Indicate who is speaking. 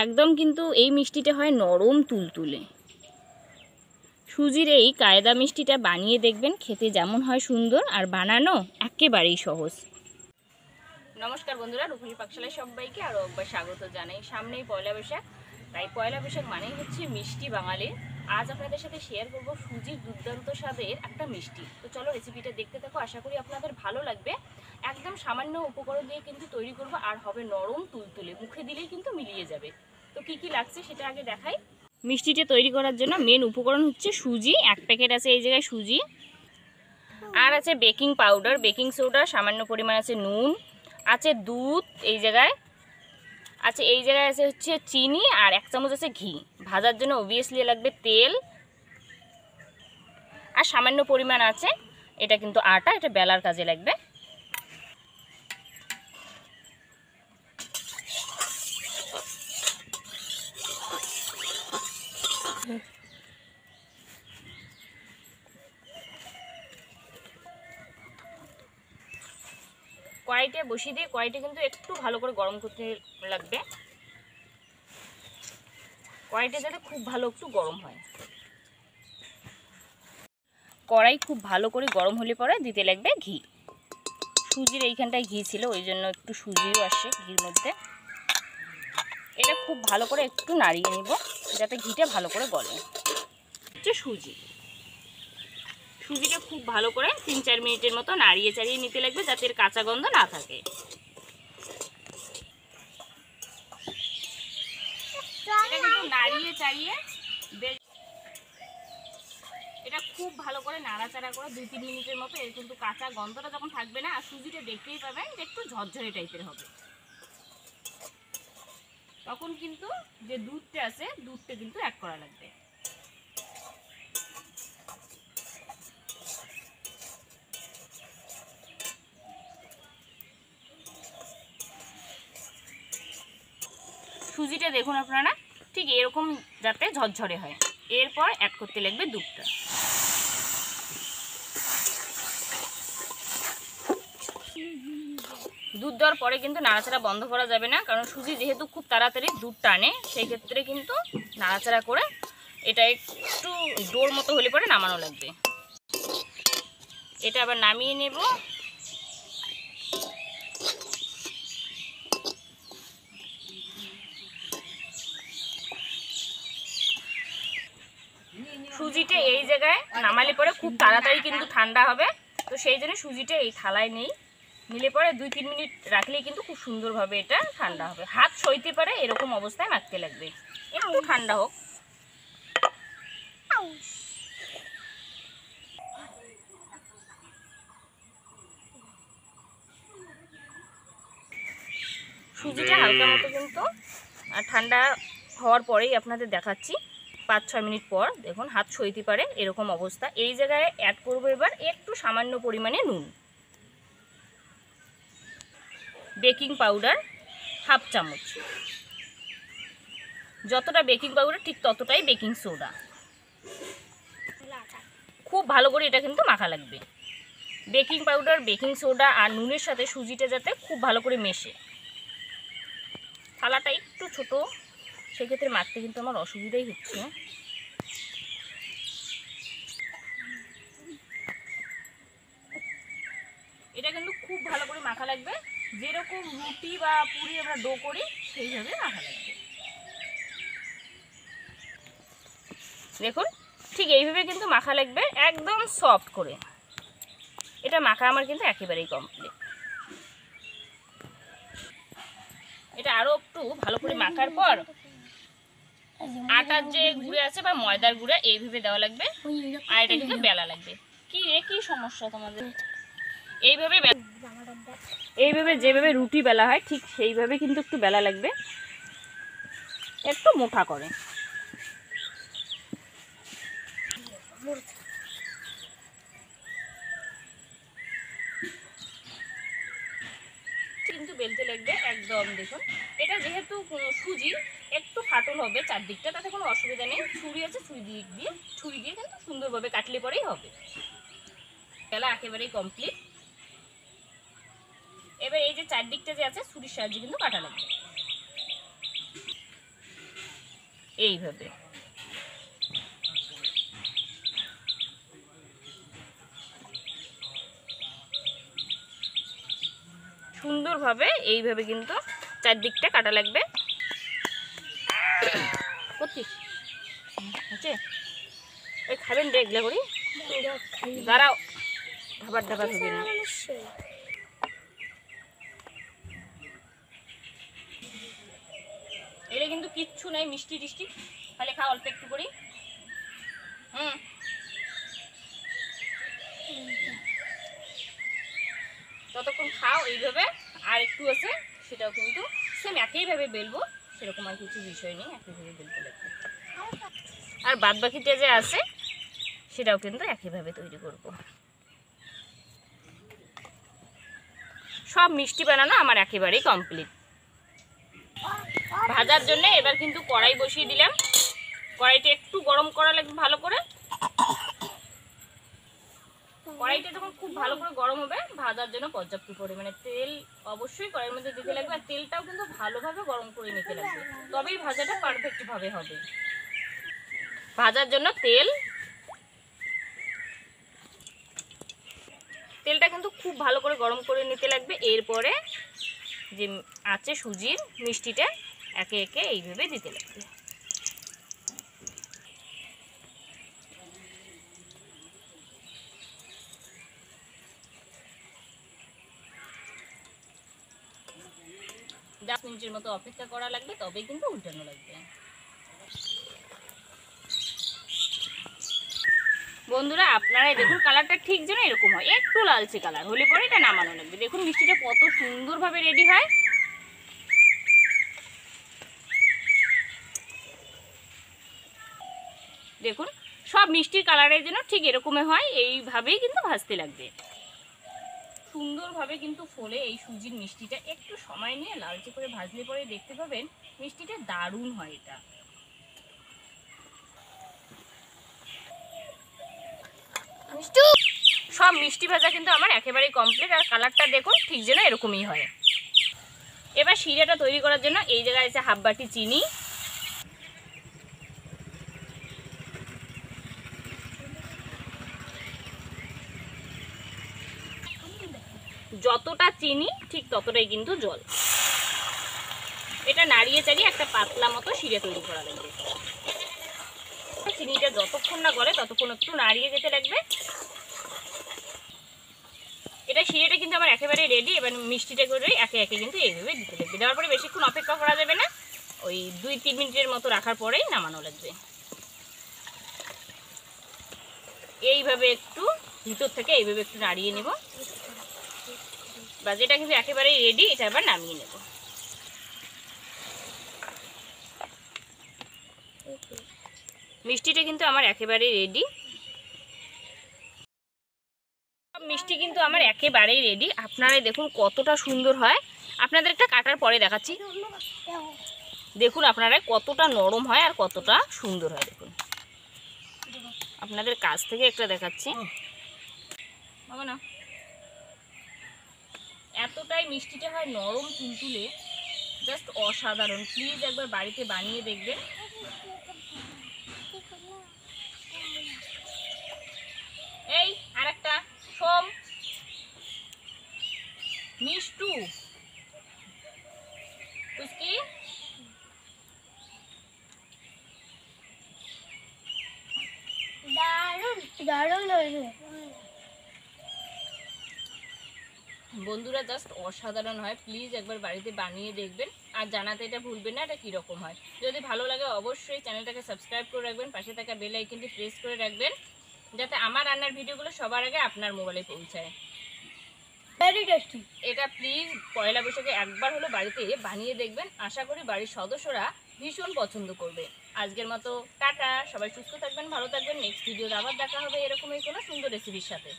Speaker 1: একদম কিন্তু এই মিষ্টিটা হয় নরম তুলতুলে। সুজির এই কায়দা মিষ্টিটা বানিয়ে দেখবেন, খেতে যেমন হয় সুন্দর আর বানানো একেবারেই সহজ। নমস্কার বন্ধুরা, রূপালী পাকশালায় সবাইকে আরও একবার স্বাগত জানাই। সামনেই পয়লা বৈশাখ, তাই পয়লা বৈশাখ মানেই হচ্ছে মিষ্টি বাঙালির। আজ আপনাদের সাথে শেয়ার করব সুজির দুর্দান্ত স্বাদের একটা মিষ্টি। তো চলো রেসিপিটা দেখতে থাকো, আশা করি আপনাদের ভালো লাগবে। একদম সামান্য উপকরণ দিয়ে কিন্তু তৈরি করব, আর হবে নরম তুলতুলে, মুখে দিলেই কিন্তু মিলিয়ে যাবে। তো কি কি লাগছে সেটা আগে দেখাই। মিষ্টিটা তৈরি করার জন্য মেন উপকরণ হচ্ছে সুজি, 1 প্যাকেট আছে এই জায়গায় সুজি, আর আছে বেকিং পাউডার, বেকিং সোডা, সামান্য পরিমাণ আছে নুন, আছে দুধ, এই জায়গায় আছে হচ্ছে চিনি, আর 1 চামচ আছে ঘি। ভাজার জন্য অবভিয়াসলি লাগবে তেল, আর সামান্য পরিমাণ আছে এটা কিন্তু আটা, এটা বেলার কাজে লাগবে। কড়াইটা বসিয়ে দিয়ে কড়াইটা কিন্তু একটু ভালো করে গরম করতে লাগবে। কড়াইটা যাতে খুব ভালো একটু গরম হয়। কড়াই খুব ভালো করে গরম হলে পরে দিতে লাগবে ঘি। সুজির এইখানটায় ঘি ছিল, ওই জন্য একটু সুজিও আসে ঘির মধ্যে। এটা খুব ভালো করে একটু নাড়িয়ে নিব যাতে ঘিটা ভালো করে গলে। হচ্ছে সুজিটা খুব ভালো করে 3-4 মিনিটের মতো নাড়িয়ে চাড়িয়ে নিতে লাগবে, যাতে এর কাঁচা গন্ধ না থাকে। এটা কিন্তু নাড়িয়ে চাড়িয়ে এটা খুব ভালো করে নাড়াচাড়া করে 2-3 মিনিটের মতো, এর কিন্তু কাঁচা গন্ধটা যখন থাকবে না, আর সুজিটা দেখতেই পাবেন একটু ঝরঝরে টাইপের হবে। তখন কিন্তু যে দুধটা আছে দুধটা কিন্তু অ্যাড করা লাগবে। সুজিটা দেখুন আপনারা ঠিক এরকম যাতে ঝরঝরে হয়। এরপর অ্যাড করতে লাগবে দুধটা। দুধ দেওয়ার পরে কিন্তু নাড়াচাড়া বন্ধ করা যাবে না, কারণ সুজি যেহেতু খুব তাড়াতাড়ি দুধ টানে, সেই ক্ষেত্রে কিন্তু নাড়াচাড়া করে এটা একটু ডোর মতো হলে পরে নামানো লাগবে। এটা আবার নামিয়ে নেব। সুজিটা এই জায়গায় নামালে পরে খুব তাড়াতাড়ি কিন্তু ঠান্ডা হবে, তো সেই জন্য সুজিটা এই থালায় নেই, নিলে পরে 2-3 মিনিট রাখলেই কিন্তু খুব সুন্দরভাবে এটা ঠান্ডা হবে। হাত সইতে পারে এরকম অবস্থায় মাখতে লাগবে, একটু ঠান্ডা হোক। সুজিটা হালকা মতো কিন্তু ঠান্ডা হওয়ার পরেই আপনাদের দেখাচ্ছি। 5-6 মিনিট পর দেখুন হাত সইতে পারে এরকম অবস্থা। এই জায়গায় অ্যাড করবো এবার একটু সামান্য পরিমাণে নুন, বেকিং পাউডার 1/2 চামচ, যতটা বেকিং পাউডার ঠিক ততটাই বেকিং সোডা। খুব ভালো করে এটা কিন্তু মাখা লাগবে। বেকিং পাউডার, বেকিং সোডা আর নুনের সাথে সুজিটা যাতে খুব ভালো করে মেশে। থালাটা একটু ছোট, সেক্ষেত্রে মাখতে কিন্তু আমার অসুবিধাই হচ্ছে। এটা কিন্তু খুব ভালো করে মাখা লাগবে, যেরকম রুটি বা পুরি আমরা ডো করি সেইভাবে মাখা লাগবে। দেখুন ঠিক এইভাবে কিন্তু মাখা লাগবে, একদম সফট করে। এটা মাখা আমার কিন্তু একেবারেই কমপ্লিট। এটা আরও একটু ভালো করে মাখার পর আটার যে গুঁড়ো আছে বা ময়দার গুঁড়ো এইভাবে দেওয়া লাগবে, আর এটা কিন্তু বেলা লাগবে। কি সমস্যা তোমাদের? এইভাবে যেভাবে রুটি বেলা হয় ঠিক সেইভাবে কিন্তু একটু বেলা লাগবে, একটু মোটা করে। কিন্তু বেলতে লাগবে একদম। দেখুন এটা যেহেতু সুজি একটু ফাটল হবে চারদিকটা, তাতে কোনো অসুবিধা নেই। ছুরি আছে, ছুরি দিয়ে কিন্তু সুন্দরভাবে কাটলে পরেই হবে। বেলা একেবারেই কমপ্লিট। এবার এই যে চারদিকটা যে আছে ছুরির সাহায্যে কিন্তু কাটা লাগবে। এইভাবে। সুন্দরভাবে এইভাবে কিন্তু চারদিকটা কাটা লাগবে। ওই খাবেন রে এগুলা করি, দাঁড়াও, খাবার দাবার হবে না। এটা কিন্তু কিচ্ছু নাই, মিষ্টি টিষ্টি, খালি খা অল্প একটু করি। ততক্ষণ খাও এইভাবে। আর একটু আছে সেটাও কিন্তু সেম একইভাবে বেলবো, সেরকম আর কিছু বিষয় নেই, একইভাবে বেলতে লাগবে। আর বাদ বাকিটা যে আছে সেটাও কিন্তু একইভাবে তৈরি করব। সব মিষ্টি বানানো আমার একেবারেই কমপ্লিট। ভাজার জন্য এবার কিন্তু কড়াই বসিয়ে দিলাম। কড়াইটা একটু গরম করা লাগবে ভালো করে। কড়াইটা যখন খুব ভালো করে গরম হবে, ভাজার জন্য পর্যাপ্ত পরিমাণে তেল অবশ্যই কড়াইয়ের মধ্যে দিতে লাগবে। আর তেলটাও কিন্তু ভালোভাবে গরম করে নিতে লাগবে, তবেই ভাজাটা পারফেক্ট ভাবে হবে। ভাজার জন্য তেলটা কিন্তু খুব ভালো করে গরম করে নিতে লাগবে। এরপরে যে আছে সুজির মিষ্টিটা একে একে এইভাবে দিতে লাগবে। দশ মিনিটের মতো অপেক্ষা করা লাগবে, তবেই কিন্তু উল্টানো লাগবে। বন্ধুরা আপনারাই দেখুন, কালারটা ঠিক যেন এরকম হয়, একটু লালচে কালার হলে পরে এটা নামানো লাগবে। দেখুন মিষ্টিটা কত সুন্দরভাবে রেডি হয়। দেখুন সব মিষ্টির কালারের জন্য ঠিক এরকমই হয়, এইভাবেই কিন্তু ভাজতে লাগবে। সুন্দরভাবে কিন্তু ফোলে এই সুজির মিষ্টিটা। একটু সময় নিয়ে লালচে করে ভাজলে পরে দেখতে পাবেন মিষ্টিটা দারুণ হয়। এটা সব মিষ্টি ভাজা কিন্তু আমার একেবারেই কমপ্লিট। আর কালারটা দেখুন ঠিক যেন এরকমই হয়। এবার শিরাটা তৈরি করার জন্য এই জায়গায় আছে হাফ বাটি চিনি, যতটা চিনি ঠিক ততটাই কিন্তু জল। এটা নাড়িয়ে চাড়িয়ে একটা পাতলা মতো শিরা তৈরি করা লাগবে। চিনিটা যতক্ষণ না গলে ততক্ষণ একটু নাড়িয়ে যেতে লাগবে। এটা শিরাটা কিন্তু আমার একেবারে রেডি। এবার মিষ্টিটা করে একে একে কিন্তু এইভাবে দিতে লাগবে। দেওয়ার পরে বেশিক্ষণ অপেক্ষা করা যাবে না, ওই 2-3 মিনিটের মতো রাখার পরেই নামানো লাগবে। এইভাবে একটু ভিতর থেকে এইভাবে একটু নাড়িয়ে নেব। বা যেটা কিন্তু একেবারেই রেডি, এটা আবার নামিয়ে নেব। মিষ্টিটা কিন্তু আমার একেবারেই রেডি। মিষ্টি কিন্তু আমার একেবারেই রেডি। আপনারাই দেখুন কতটা সুন্দর হয়। আপনাদের একটা কাটার পরে দেখাচ্ছি। দেখুন আপনারা কতটা নরম হয় আর কতটা সুন্দর হয়। দেখুন আপনাদের কাছ থেকে একটা দেখাচ্ছি। বাবা না, এতটাই মিষ্টিটা হয় নরম তুলতুলে, জাস্ট অসাধারণ। প্লিজ একবার বাড়িতে বানিয়ে দেখবেন। এই আরেকটা সোম মিষ্টু পুচকি, বন্ধুরা জাস্ট অসাধারণ হয়। প্লিজ একবার বাড়িতে বানিয়ে দেখবেন আর জানাতে এটা ভুলবেন না এটা কীরকম হয়। যদি ভালো লাগে অবশ্যই চ্যানেলটাকে সাবস্ক্রাইব করে রাখবেন, পাশে থাকা বেল আইকনটি প্রেস করে রাখবেন যাতে আমার রান্নার ভিডিওগুলো সবার আগে আপনার মোবাইলে পৌঁছায়। Very tasty. এটা প্লিজ পয়লা বৈশাখে একবার হলো বাড়িতে বানিয়ে দেখবেন। আশা করি বাড়ির সদস্যরা ভীষণ পছন্দ করবে। আজকের মতো টাটা, সবাই সুস্থ থাকবেন, ভালো থাকবেন। নেক্সট ভিডিওতে আবার দেখা হবে এরকমই কোনো সুন্দর রেসিপির সাথে।